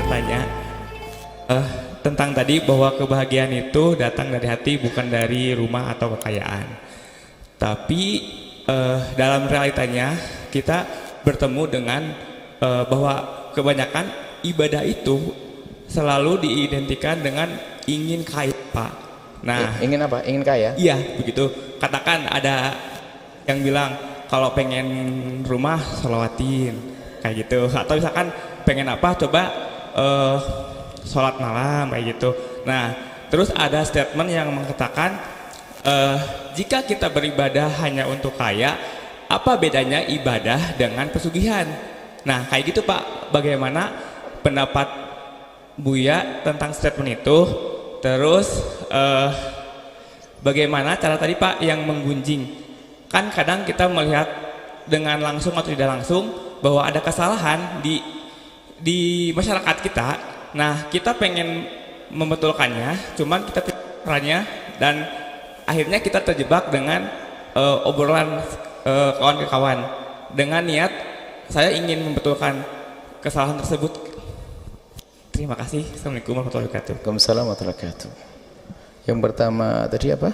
bertanya tentang tadi bahwa kebahagiaan itu datang dari hati bukan dari rumah atau kekayaan. Tapi dalam realitanya kita bertemu dengan bahwa kebanyakan ibadah itu selalu diidentikan dengan ingin kaya, Pak. Nah, ingin apa? Ingin kaya? iya, begitu. Katakan ada yang bilang kalau pengen rumah sholawatin kayak gitu, atau misalkan pengen apa coba sholat malam kayak gitu. Nah, terus ada statement yang mengatakan jika kita beribadah hanya untuk kaya, apa bedanya ibadah dengan pesugihan? Nah, kayak gitu Pak, bagaimana pendapat Buya tentang statement itu? Terus bagaimana cara tadi Pak yang menggunjing? Kan kadang kita melihat dengan langsung atau tidak langsung bahwa ada kesalahan di masyarakat kita. Nah, kita pengen membetulkannya, cuman kita caranya dan akhirnya kita terjebak dengan obrolan kawan-kawan dengan niat saya ingin membetulkan kesalahan tersebut. Terima kasih. Assalamualaikum warahmatullahi wabarakatuh. Waalaikumsalam warahmatullahi wabarakatuh. Yang pertama tadi apa?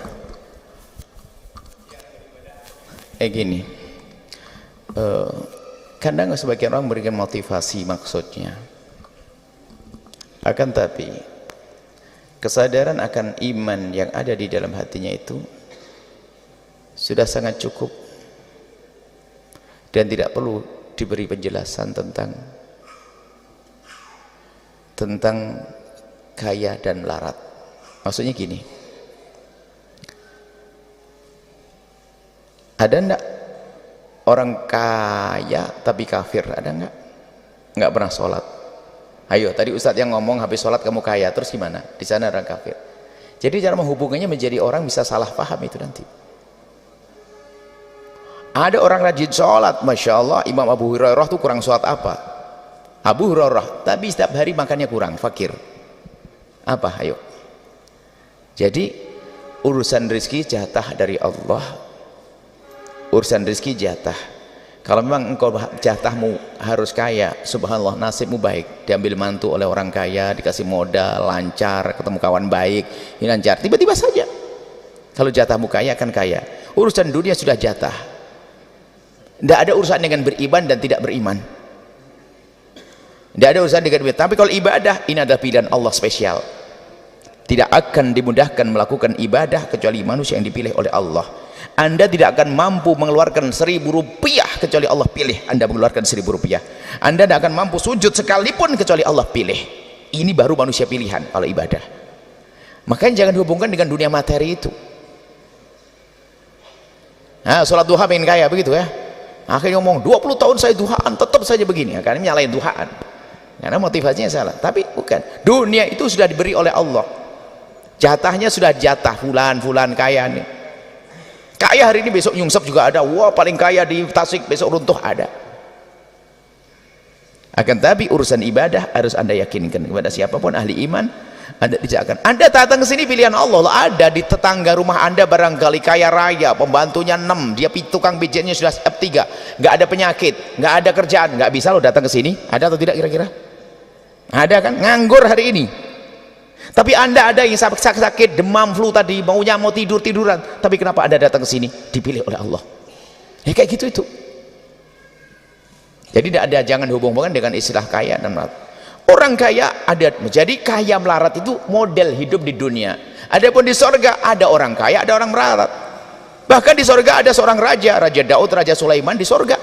Gini, kadang sebagian orang memberikan motivasi maksudnya, akan tapi kesadaran akan iman yang ada di dalam hatinya itu sudah sangat cukup dan tidak perlu diberi penjelasan tentang kaya dan melarat. Maksudnya gini, ada enggak orang kaya tapi kafir? Ada enggak? Enggak pernah sholat. Ayo, tadi Ustadz yang ngomong habis sholat kamu kaya, terus gimana? Di sana orang kafir. Jadi cara menghubungannya menjadi orang bisa salah paham itu nanti. Ada orang rajin sholat, Masya Allah, Imam Abu Hurairah tuh kurang sholat apa? Abu Hurairah, tapi setiap hari makannya kurang, fakir. Apa? Ayo. Jadi urusan rezeki jatah dari Allah. Urusan rezeki jatah. Kalau memang engkau jatahmu harus kaya, subhanallah, nasibmu baik, diambil mantu oleh orang kaya, dikasih modal, lancar, ketemu kawan baik, ini lancar, tiba-tiba saja kalau jatahmu kaya akan kaya. Urusan dunia sudah jatah, tidak ada urusan dengan beriman dan tidak beriman, tidak ada urusan dengan beriman. Tapi kalau ibadah, ini adalah pilihan Allah spesial. Tidak akan dimudahkan melakukan ibadah kecuali manusia yang dipilih oleh Allah. Anda tidak akan mampu mengeluarkan 1.000 rupiah kecuali Allah pilih Anda mengeluarkan 1.000 rupiah. Anda tidak akan mampu sujud sekalipun kecuali Allah pilih. Ini baru manusia pilihan kalau ibadah. Makanya jangan dihubungkan dengan dunia materi itu. Nah, sholat duha pengen kaya begitu ya. Akhirnya ngomong 20 tahun saya duhaan tetap saja begini. Karena nyalain duhaan. Karena motivasinya salah. Tapi bukan. Dunia itu sudah diberi oleh Allah. Jatahnya sudah jatah. Fulan kaya nih. Kaya hari ini, besok nyungsep juga ada. Wah, paling kaya di Tasik, besok runtuh ada. Akan tapi urusan ibadah harus Anda yakinkan kepada siapapun ahli iman, Anda tidak akan. Anda datang ke sini pilihan Allah. Ada di tetangga rumah Anda barangkali kaya raya, pembantunya 6, dia tukang pijetnya sudah F3, nggak ada penyakit, nggak ada kerjaan, nggak bisa lo datang ke sini. Ada atau tidak kira-kira? Ada kan? Nganggur hari ini. Tapi Anda ada yang sakit, demam, flu tadi, mau tiduran, tapi kenapa Anda datang ke sini? Dipilih oleh Allah. Ya kayak gitu itu. Jadi tidak ada, jangan hubung-hubungan dengan istilah kaya dan melarat. Orang kaya ada, jadi kaya melarat itu model hidup di dunia. Adapun di sorga ada orang kaya, ada orang melarat. Bahkan di sorga ada seorang raja, Raja Daud, Raja Sulaiman di sorga.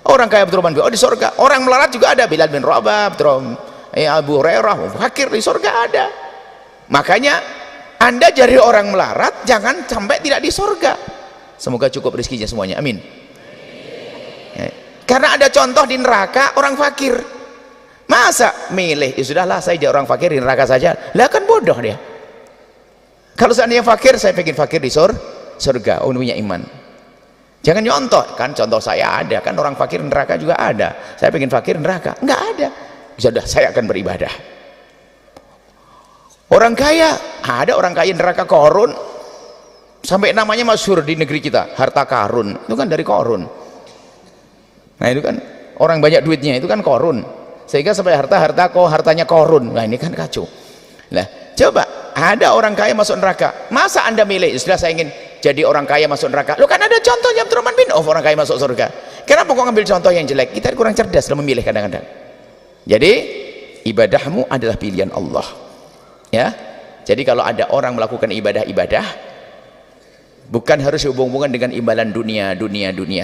Orang kaya Abdurrahman bin Auf di sorga. Orang melarat juga ada, Bilal bin Rabah, Abu Hurairah, fakir di sorga ada. Makanya Anda jadi orang melarat jangan sampai tidak di sorga. Semoga cukup rezekinya semuanya, amin. Ya. Karena ada contoh di neraka orang fakir. Masa milih, ya sudahlah saya jadi orang fakir di neraka saja. Lah kan bodoh dia. Kalau seandainya fakir, saya pengen fakir di surga, punya iman. Jangan nyontoh, kan contoh saya ada, kan orang fakir di neraka juga ada. Saya pengen fakir di neraka, enggak ada. Sudah, saya akan beribadah. Orang kaya, ada orang kaya neraka Korun, sampai namanya masyhur di negeri kita, harta karun, itu kan dari Korun. Nah itu kan orang banyak duitnya, itu kan Korun. sehingga sampai hartanya Korun. Nah ini kan kacau. Nah coba ada orang kaya masuk neraka, masa anda milih sudah saya ingin jadi orang kaya masuk neraka? Lu kan ada contohnya Abdurrahman bin Auf orang kaya masuk surga. Kenapa kok ngambil contoh yang jelek? Kita kurang cerdas dalam memilih kadang-kadang. Jadi ibadahmu adalah pilihan Allah ya. Jadi kalau ada orang melakukan ibadah-ibadah bukan harus hubung-hubungan dengan imbalan dunia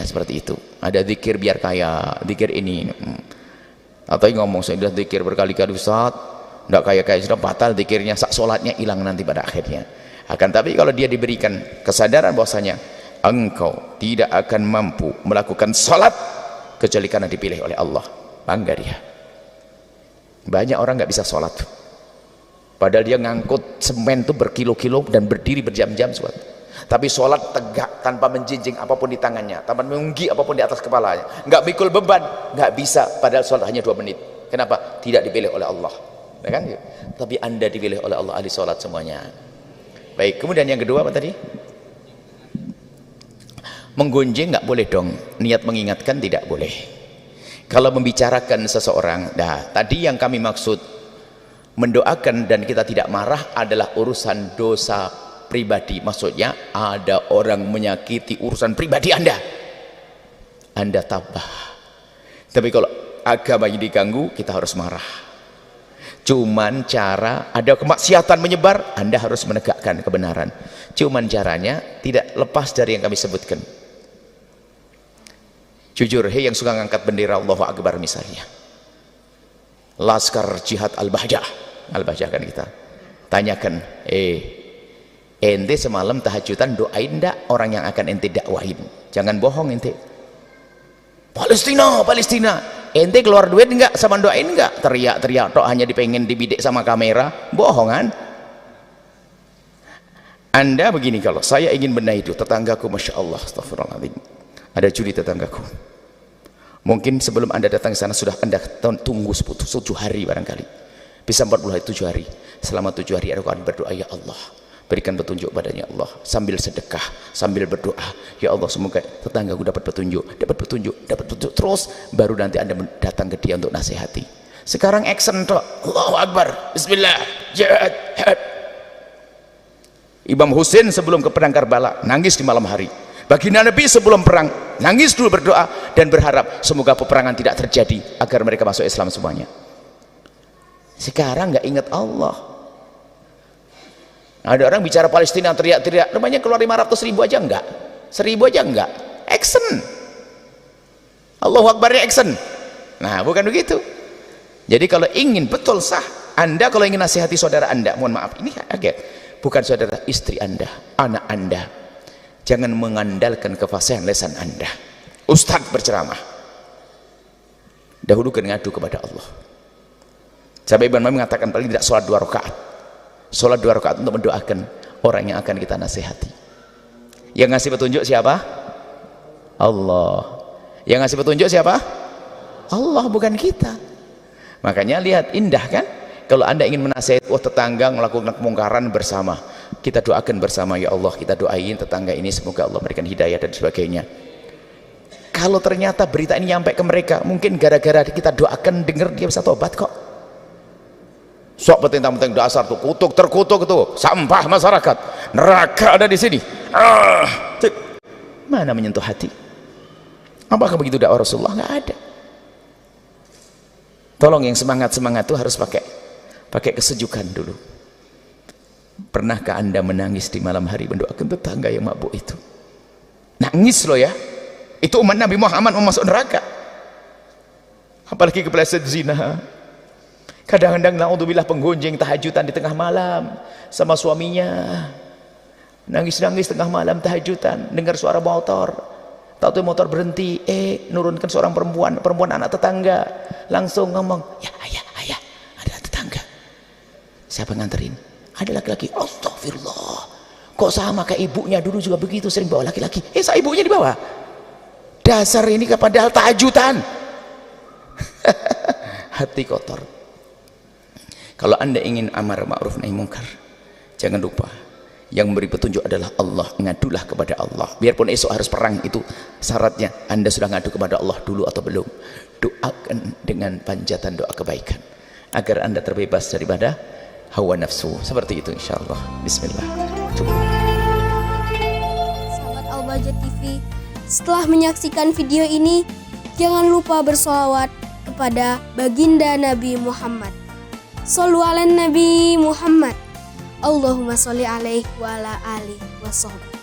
seperti itu. Ada zikir biar kaya, zikir ini atau ngomong saya sudah zikir berkali-kali Ustaz enggak kaya-kaya sudah batal zikirnya, sak solatnya hilang nanti pada akhirnya. Akan tapi kalau dia diberikan kesadaran bahwasanya engkau tidak akan mampu melakukan salat kecuali karena dipilih oleh Allah, bangga dia. Banyak orang nggak bisa sholat padahal dia ngangkut semen tuh berkilo-kilo dan berdiri berjam-jam sholat, tapi sholat tegak tanpa menjinjing apapun di tangannya, tanpa mengunggi apapun di atas kepalanya, nggak mikul beban, nggak bisa, padahal sholat hanya 2 menit. Kenapa? Tidak dipilih oleh Allah ya kan? Tapi anda dipilih oleh Allah, ahli sholat semuanya. Baik, kemudian yang kedua apa tadi? Menggunjing nggak boleh dong, niat mengingatkan tidak boleh. Kalau membicarakan seseorang, nah tadi yang kami maksud mendoakan dan kita tidak marah adalah urusan dosa pribadi. Maksudnya ada orang menyakiti urusan pribadi anda tabah. Tapi kalau agama yang diganggu, kita harus marah. Cuman cara ada kemaksiatan menyebar, anda harus menegakkan kebenaran. Cuman caranya tidak lepas dari yang kami sebutkan. Jujur, hei yang suka ngangkat bendera Allahu Akbar misalnya, Laskar Jihad Al-Bahjah kan kita tanyakan, ente semalam tahajudan doain ndak orang yang akan ente dakwain? Jangan bohong ente. Palestina, ente keluar duit enggak sama doain enggak? Teriak tok hanya dipengen dibidik sama kamera, bohongan. Anda begini, kalau saya ingin benahi itu tetanggaku, Masya Allah, astagfirullahaladzim, ada juri tetanggaku, mungkin sebelum anda datang ke sana sudah anda tunggu 7 hari barangkali, bisa 40 hari, 7 hari. Selama 7 hari aku akan berdoa, ya Allah berikan petunjuk padanya Allah, sambil sedekah, sambil berdoa, ya Allah semoga tetanggaku dapat petunjuk, terus baru nanti anda datang ke dia untuk nasihati. Sekarang action toh, Allahu Akbar, Bismillah, jihad. Imam Husain sebelum ke perang Karbala nangis di malam hari. Baginda Nabi sebelum perang nangis dulu, berdoa dan berharap semoga peperangan tidak terjadi agar mereka masuk Islam semuanya. Sekarang nggak ingat Allah. Ada orang bicara Palestina teriak-teriak, namanya keluar 500.000 aja enggak, 1.000 aja enggak, action. Allahu Akbar, action. Nah bukan begitu. Jadi kalau ingin betul sah, anda kalau ingin nasihati saudara anda, mohon maaf ini kaget, bukan saudara, istri anda, anak anda, jangan mengandalkan kefasihan lisan anda. Ustadz berceramah, dahulukan ngadu kepada Allah. Sampai Ibn Mami mengatakan paling tidak sholat 2 rakaat. Sholat 2 rakaat untuk mendoakan orang yang akan kita nasihati. Yang ngasih petunjuk siapa? Allah. Yang ngasih petunjuk siapa? Allah, bukan kita. Makanya lihat, indah kan? Kalau anda ingin menasihati tetangga melakukan kemungkaran bersama, kita doakan bersama, ya Allah kita doain tetangga ini semoga Allah berikan hidayah dan sebagainya. Kalau ternyata berita ini nyampe ke mereka, mungkin gara-gara kita doakan dengar dia bisa tobat kok. Sok petentang-peteng dasar tuh, terkutuk tuh, sampah masyarakat, neraka ada di sini. Mana menyentuh hati? Apakah begitu dakwah Rasulullah? Nggak ada. Tolong yang semangat tuh harus pakai kesejukan dulu. Pernahkah anda menangis di malam hari mendoakan tetangga yang mabuk itu? Nangis loh ya, itu umat Nabi Muhammad mau masuk neraka, apalagi kepleset zina. Kadang-kadang naudzubillah penggunjing tahajudan di tengah malam sama suaminya, nangis-nangis tengah malam tahajudan, dengar suara motor, tahu motor berhenti, nurunkan seorang perempuan anak tetangga, langsung ngomong, ya ayah ada tetangga, siapa nganterin? Ada laki-laki. Astagfirullah, kok sama kayak ibunya dulu juga begitu, sering bawa laki-laki. Saya ibunya dibawa, dasar ini padahal tahajudan. Hati kotor. Kalau anda ingin amar ma'ruf nahi mungkar, jangan lupa Yang memberi petunjuk adalah Allah. Ngadulah kepada Allah. Biarpun esok harus perang, itu syaratnya Anda sudah ngadu kepada Allah dulu atau belum. Doakan dengan panjatan doa kebaikan agar Anda terbebas daripada hawa nafsu. Seperti itu insyaallah. Bismillah. Sahabat Al-Bahjah TV, setelah menyaksikan video ini, jangan lupa bersolawat kepada baginda Nabi Muhammad. Shollu ala Nabi Muhammad. Allahumma sholli alaihi wa ala alihi wa sahbihi.